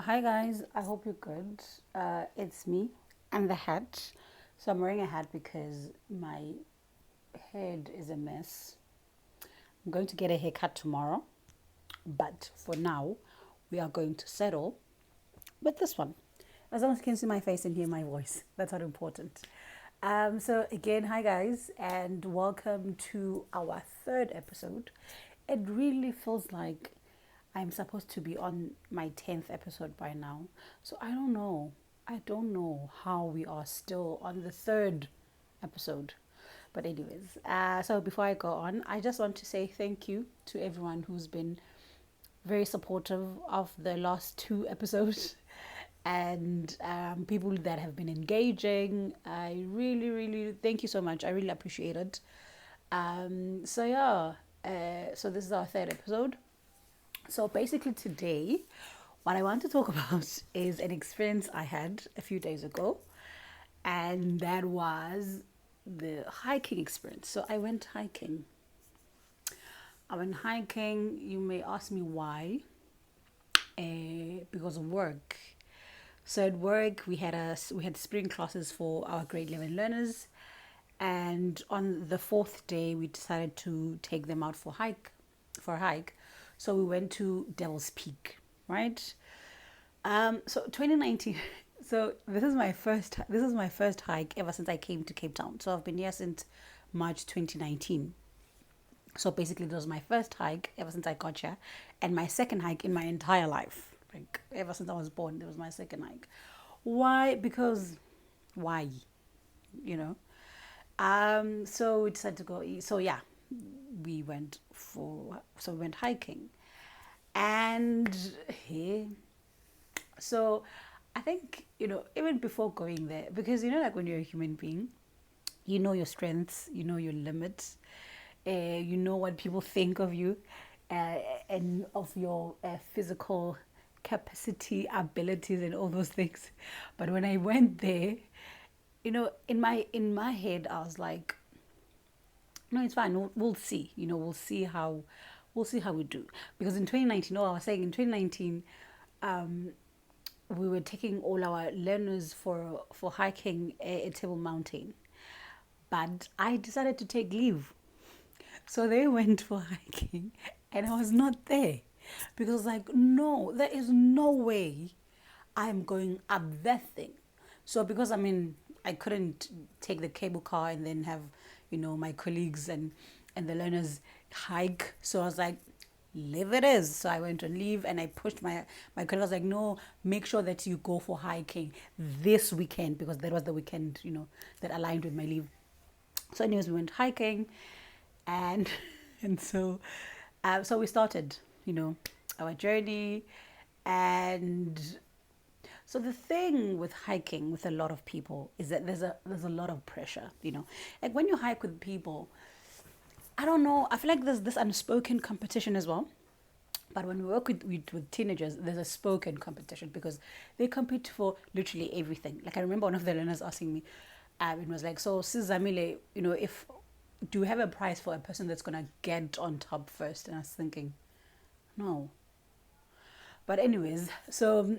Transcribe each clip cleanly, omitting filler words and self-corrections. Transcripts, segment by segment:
Hi guys, I hope you're good. It's me and the hat. So I'm wearing a hat because my head is a mess. I'm going to get a haircut tomorrow, but for now, we are going to settle with this one. As long as you can see my face and hear my voice, that's not important. So again, hi guys, and welcome to our third episode. It really feels like I'm supposed to be on my 10th episode by now. So I don't know. I don't know how we are still on the third episode. But, anyways, so before I go on, I just want to say thank you to everyone who's been very supportive of the last two episodes and people that have been engaging. I really, really thank you so much. I really appreciate it. So this is our third episode. So basically today, what I want to talk about is an experience I had a few days ago, and that was the hiking experience. So I went hiking. You may ask me why. Because of work. So at work we had spring classes for our grade 11 learners, and on the fourth day we decided to take them out for a hike. So we went to Devil's Peak, right? So 2019. So this is my first hike ever since I came to Cape Town. So I've been here since March 2019. So basically, it was my first hike ever since I got here, and my second hike in my entire life. Like ever since I was born, it was my second hike. Why? Because why? You know. So we decided to go. So yeah, we went hiking, and hey, so I think even before going there, because like when you're a human being, you know your strengths, you know your limits, you know what people think of you, and of your physical capacity, abilities, and all those things. But when I went there, in my head, I was like, no, it's fine. We'll see. We'll see how we do. Because in 2019, I was saying in 2019, we were taking all our learners for hiking a Table Mountain, but I decided to take leave. So they went for hiking, and I was not there because, like, no, there is no way I'm going up that thing. So because I couldn't take the cable car and then have my colleagues and the learners hike. So I was like, leave it is. So I went on leave and I pushed my colleague. I was like, no, make sure that you go for hiking this weekend because that was the weekend that aligned with my leave. So anyways, we went hiking, and so we started our journey. And so the thing with hiking with a lot of people is that there's a lot of pressure, like when you hike with people. I don't know, I feel like there's this unspoken competition as well. But when we work with teenagers, there's a spoken competition because they compete for literally everything. Like I remember one of the learners asking me, it was like, so Sis Zamile, if do you have a prize for a person that's gonna get on top first? And I was thinking, no. But anyways, so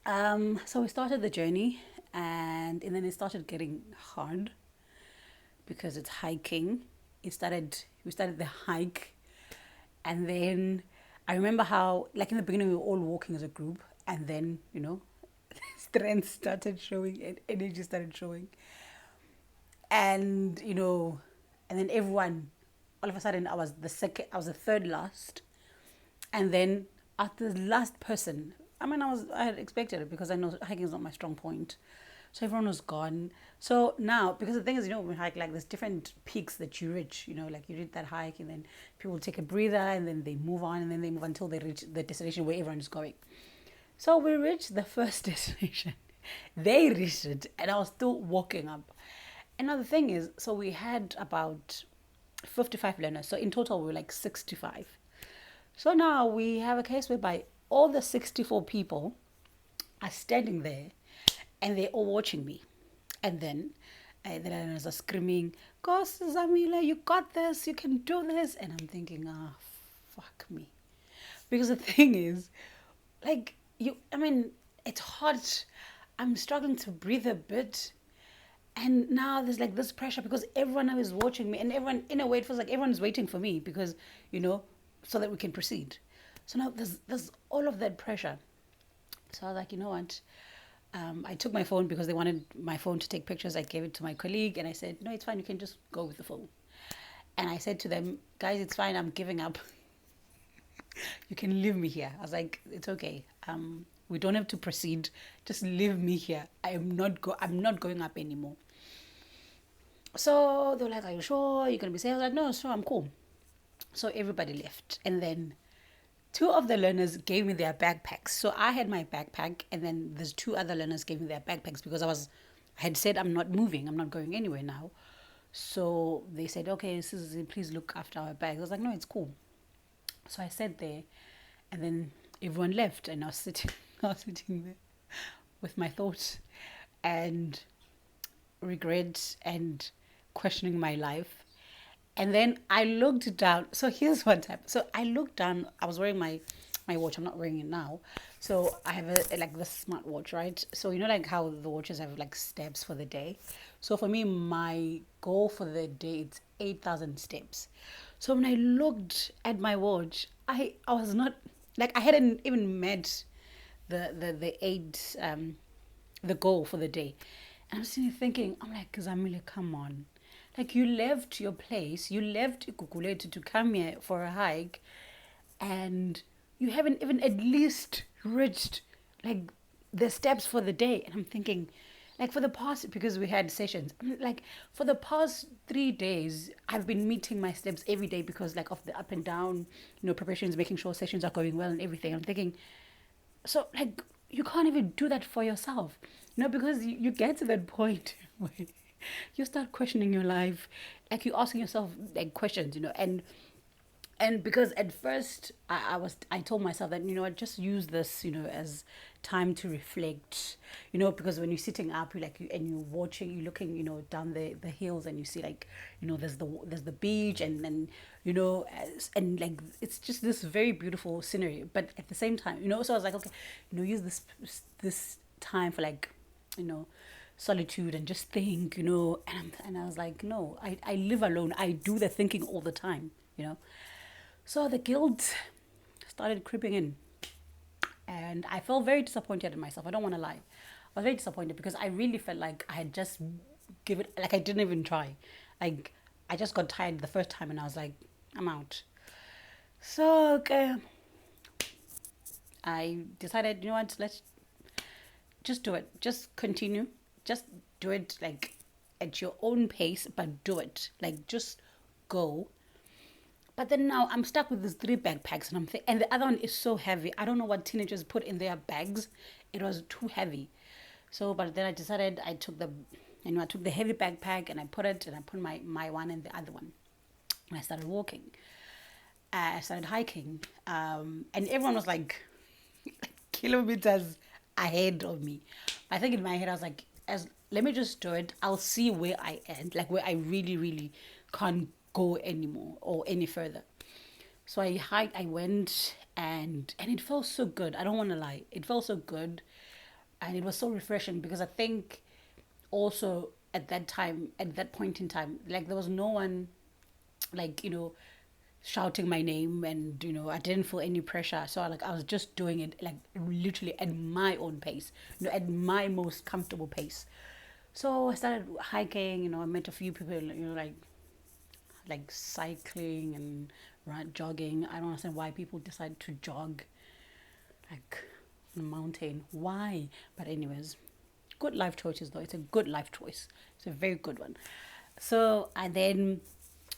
we started the journey, and then it started getting hard because it's hiking. We started the hike, and then I remember how, like in the beginning, we were all walking as a group, and then strength started showing, and energy started showing, and then everyone, all of a sudden, I was the third last, and then after the last person, I had expected it because I know hiking is not my strong point. So everyone was gone. So now, because the thing is, when we hike, like there's different peaks that you reach, like you reach that hike and then people take a breather and then they move on and then they move until they reach the destination where everyone is going. So we reached the first destination. They reached it and I was still walking up. And now the thing is, so we had about 55 learners. So in total, we were like 65. So now we have a case whereby all the 64 people are standing there and they're all watching me. And then the learners are screaming, "Go, Zamile, you got this, you can do this." And I'm thinking, fuck me. Because the thing is, like, I mean, it's hot. I'm struggling to breathe a bit. And now there's like this pressure because everyone now is watching me, and everyone, in a way, it feels like everyone is waiting for me because, so that we can proceed. So now there's all of that pressure. So I was like, you know what? I took my phone because they wanted my phone to take pictures. I gave it to my colleague and I said, no, it's fine. You can just go with the phone. And I said to them, guys, it's fine. I'm giving up. You can leave me here. I was like, it's okay. We don't have to proceed. Just leave me here. I'm not going up anymore. So they were like, are you sure you're going to be safe? I was like, no, sure, I'm cool. So everybody left. And then two of the learners gave me their backpacks. So I had my backpack, and then there's two other learners gave me their backpacks because I had said I'm not moving. I'm not going anywhere now. So they said, okay, Susie, please look after our bags. I was like, no, it's cool. So I sat there, and then everyone left, and I was sitting, I was sitting there with my thoughts and regret and questioning my life. And then I looked down. So here's what happened. So I looked down. I was wearing my watch. I'm not wearing it now. So I have like the smart watch, right? So like how the watches have like steps for the day. So for me, my goal for the day it's 8,000 steps. So when I looked at my watch, I was not like I hadn't even met the eight the goal for the day. And I'm sitting thinking, I'm like, Zamile, come on. Like, you left your place, you left Ikukuletu to come here for a hike, and you haven't even at least reached, like, the steps for the day. And I'm thinking, like, for the past, because we had sessions, like, for the past 3 days, I've been meeting my steps every day because, like, of the up and down, preparations, making sure sessions are going well and everything. I'm thinking, so, like, you can't even do that for yourself, because you get to that point where you start questioning your life, like you're asking yourself like questions, and because at first I told myself that I just use this as time to reflect, because when you're sitting up and you're watching, you're looking down the hills, and you see like there's the beach, and then and like it's just this very beautiful scenery, but at the same time so I was like, okay, use this time for like solitude and just think, and I was like, no, I live alone, I do the thinking all the time, so the guilt started creeping in, and I felt very disappointed in myself. I don't want to lie. I was very disappointed because I really felt like I had just I didn't even try. Like, I just got tired the first time and I was like, I'm out. So, okay, I decided, what, let's just do it. Just continue. Just do it like at your own pace, but do it. Like, just go. But then now I'm stuck with these 3 backpacks, and the other one is so heavy. I don't know what teenagers put in their bags. It was too heavy. So, but then I decided I took the heavy backpack and I put my one in the other one. And I started walking. I started hiking. And everyone was like kilometers ahead of me. I think in my head I was like, let me just do it. I'll see where I end, like where I really, really can't go anymore or any further. So I hiked, I went, and it felt so good. I don't want to lie. It felt so good. And it was so refreshing because I think also at that point in time, like there was no one like, shouting my name, and I didn't feel any pressure. So I was just doing it like literally at my own pace, at my most comfortable pace. So I started hiking, I met a few people, like cycling and jogging. I don't understand why people decide to jog like on a mountain. Why? But anyways, good life choices though. It's a good life choice. It's a very good one. So I then,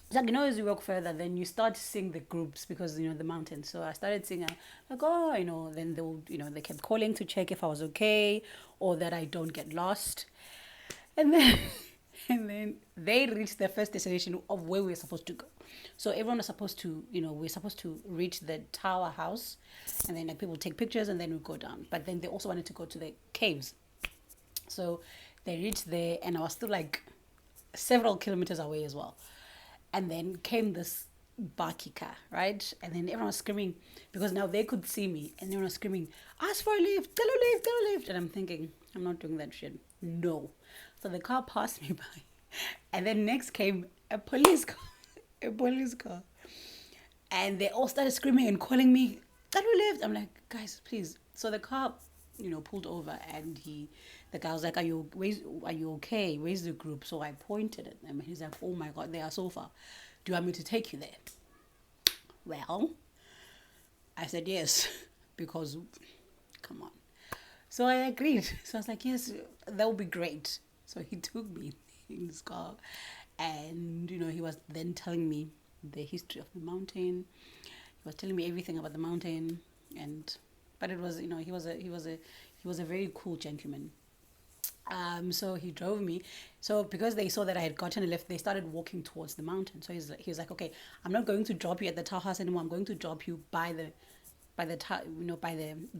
it's like, as you walk further, then you start seeing the groups because the mountains. So I started seeing like, oh, then they kept calling to check if I was okay or that I don't get lost. And then and then they reached the first destination of where we were supposed to go. So everyone was supposed to, we're supposed to reach the tower house, and then people take pictures, and then we go down. But then they also wanted to go to the caves. So they reached there, and I was still like several kilometers away as well. And then came this Bakika, right? And then everyone was screaming because now they could see me, and everyone was screaming, "Ask for a lift, tell a lift, tell a lift." And I'm thinking, I'm not doing that shit. No. So the car passed me by, and then next came a police car, a police car, and they all started screaming and calling me, "Tell a lift." I'm like, guys, please. So the car, pulled over, and the guy was like, are you okay? Where's the group? So I pointed at them, and he's like, oh my God, they are so far. Do you want me to take you there? Well, I said yes, because come on. So I agreed. So I was like, yes, that would be great. So he took me in his car, and he was then telling me the history of the mountain. He was telling me everything about the mountain, but it was he was a very cool gentleman. So he drove me. So because they saw that I had gotten a lift, they started walking towards the mountain. So he was like, okay, I'm not going to drop you at the Tower House anymore. I'm going to drop you by the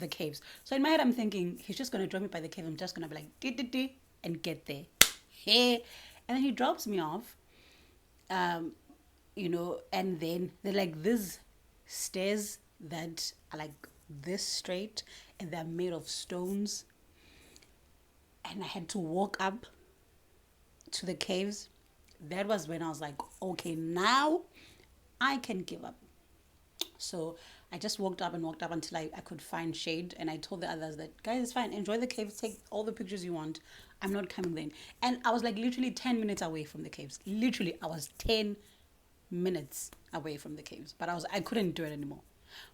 caves. So in my head, I'm thinking he's just going to drop me by the cave. I'm just going to be like, dee, and get there. Hey. And then he drops me off, and then they're like these stairs that are like this straight, and they're made of stones. And I had to walk up to the caves. That was when I was like, okay, now I can give up. So I just walked up until I could find shade. And I told the others that, guys, it's fine. Enjoy the caves. Take all the pictures you want. I'm not coming then. And I was like literally 10 minutes away from the caves. Literally, I was 10 minutes away from the caves. But I couldn't do it anymore.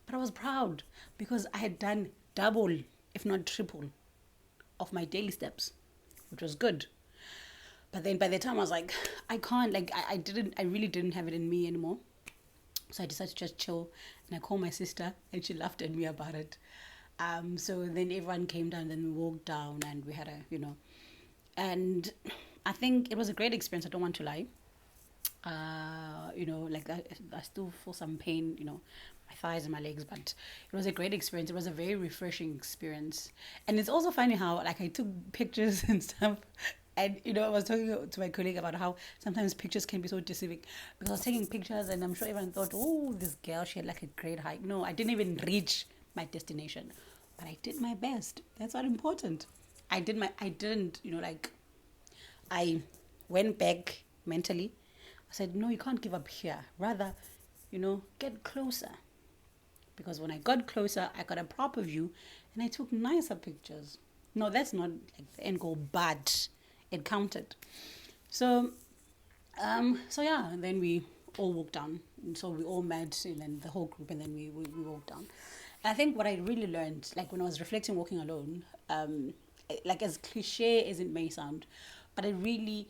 But I was proud because I had done double, if not triple, of my daily steps, which was good. But then by the time I was like, I can't, like, I really didn't have it in me anymore. So I decided to just chill, and I called my sister, and she laughed at me about it. So then everyone came down, then we walked down, and we had and I think it was a great experience. I don't want to lie. Like I still feel some pain, my thighs and my legs, but it was a great experience. It was a very refreshing experience. And it's also funny how, like, I took pictures and stuff. And, I was talking to my colleague about how sometimes pictures can be so deceiving. Because I was taking pictures, and I'm sure everyone thought, oh, this girl, she had like a great hike. No, I didn't even reach my destination. But I did my best. That's not important. I went back mentally. I said, no, you can't give up here. Rather, get closer. Because when I got closer, I got a proper view, and I took nicer pictures. No, that's not like the end goal, but it counted. So yeah, and then we all walked down. And so we all met, and then the whole group, and then we walked down. And I think what I really learned, like when I was reflecting walking alone, like as cliche as it may sound, but I think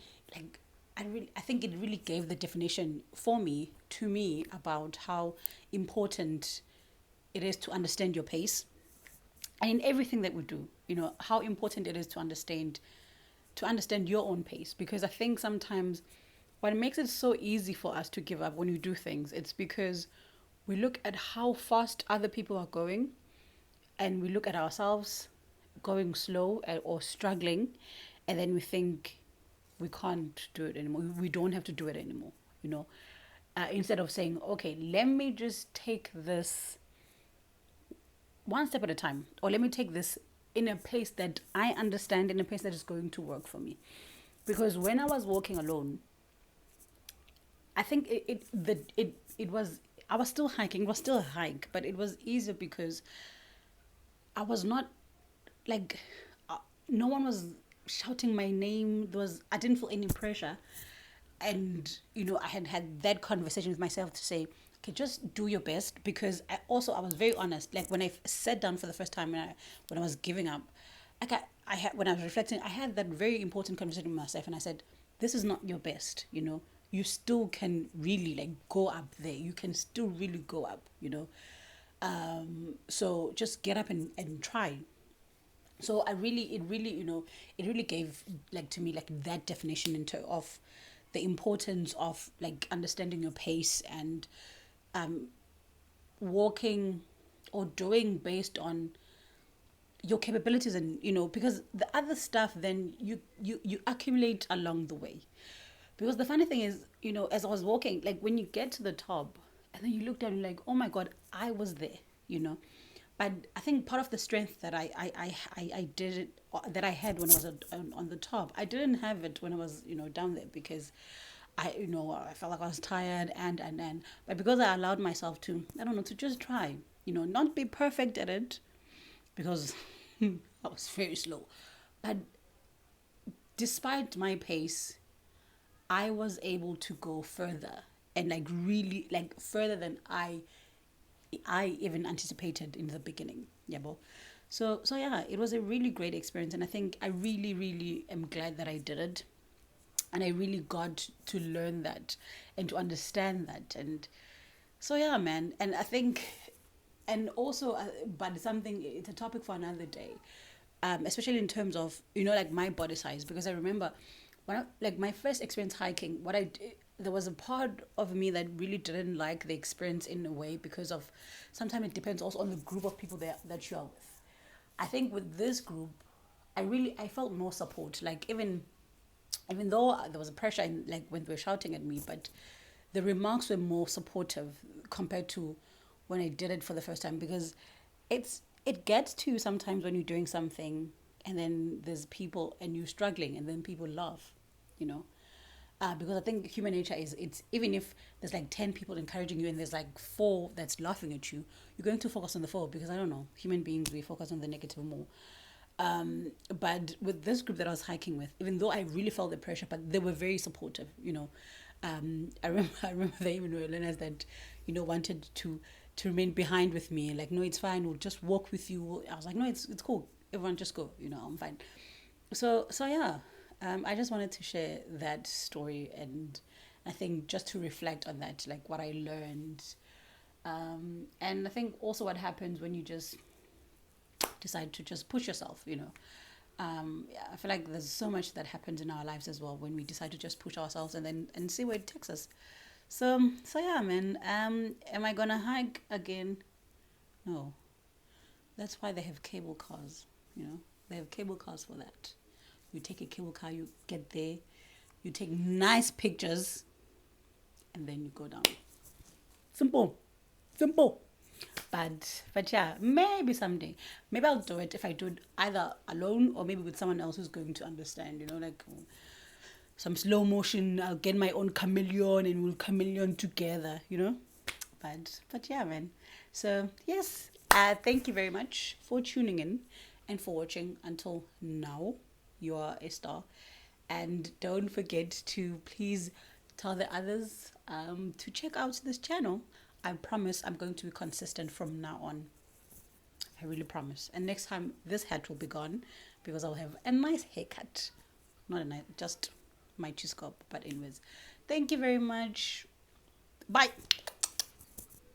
it really gave the definition to me about how important it is to understand your pace. And in everything that we do, how important it is to understand your own pace. Because I think sometimes what makes it so easy for us to give up when you do things, it's because we look at how fast other people are going, and we look at ourselves going slow or struggling, and then we think we can't do it anymore. We don't have to do it anymore, instead of saying, okay, let me just take this one step at a time, or let me take this in a pace that I understand, in a pace that is going to work for me. Because when I was walking alone, I think I was still hiking. It was still a hike, but it was easier because I was not like, no one was shouting my name. I didn't feel any pressure. And, I had that conversation with myself to say, okay, just do your best. Because I was very honest. Like when I sat down for the first time, when I was giving up, like when I was reflecting, I had that very important conversation with myself, and I said, this is not your best, you still can really like go up there. You can still really go up, so just get up and try. So it really gave like to me like that definition of the importance of like understanding your pace and walking or doing based on your capabilities, and because the other stuff then you accumulate along the way. Because the funny thing is, as I was walking, like when you get to the top, and then you look down and you're like, oh my God, I was there, you know. But I think part of the strength that I did it, that I had when I was on the top, I didn't have it when I was, you know, down there, because I felt like I was tired, and but because I allowed myself to, I don't know, to just try, you know, not be perfect at it, because I was very slow. But despite my pace, I was able to go further, and like really like further than I even anticipated in the beginning. Yeah, bo. So yeah, it was a really great experience, and I think I really, really am glad that I did it, and I really got to learn that and to understand that, and so yeah, man. And I think, and also, but something, it's a topic for another day, especially in terms of, you know, like my body size, because I remember when like my first experience hiking, what I did, there was a part of me that really didn't like the experience in a way, because of sometimes it depends also on the group of people that you are with. I think with this group, I felt more support. Like even though there was a pressure in, like when they were shouting at me, but the remarks were more supportive compared to when I did it for the first time, because it gets to sometimes when you're doing something and then there's people and you're struggling and then people laugh, you know. Because I think human nature is, it's, even if there's like 10 people encouraging you and there's like four that's laughing at you, you're going to focus on the four, because I don't know, human beings, we focus on the negative more. But with this group that I was hiking with, even though I really felt the pressure, but they were very supportive, you know. I remember they even realized that, you know, wanted to remain behind with me. Like, no, it's fine. We'll just walk with you. I was like, no, it's cool. Everyone just go. You know, I'm fine. So yeah. I just wanted to share that story, and I think just to reflect on that, like what I learned, and I think also what happens when you just decide to just push yourself, you know. Yeah, I feel like there's so much that happens in our lives as well when we decide to just push ourselves and then and see where it takes us. So yeah, man. Am I gonna hike again? No. That's why they have cable cars. You know, they have cable cars for that. You take a cable car, you get there, you take nice pictures, and then you go down. Simple, simple. But yeah, maybe someday. Maybe I'll do it if I do it either alone or maybe with someone else who's going to understand. You know, like some slow motion. I'll get my own chameleon and we'll chameleon together. You know, but yeah, man. So yes, thank you very much for tuning in and for watching until now. You are a star, and don't forget to please tell the others to check out this channel. I promise I'm going to be consistent from now on. I really promise. And next time, this hat will be gone because I'll have a nice haircut. Not a nice, just my cheese cup. But anyways, thank you very much. Bye.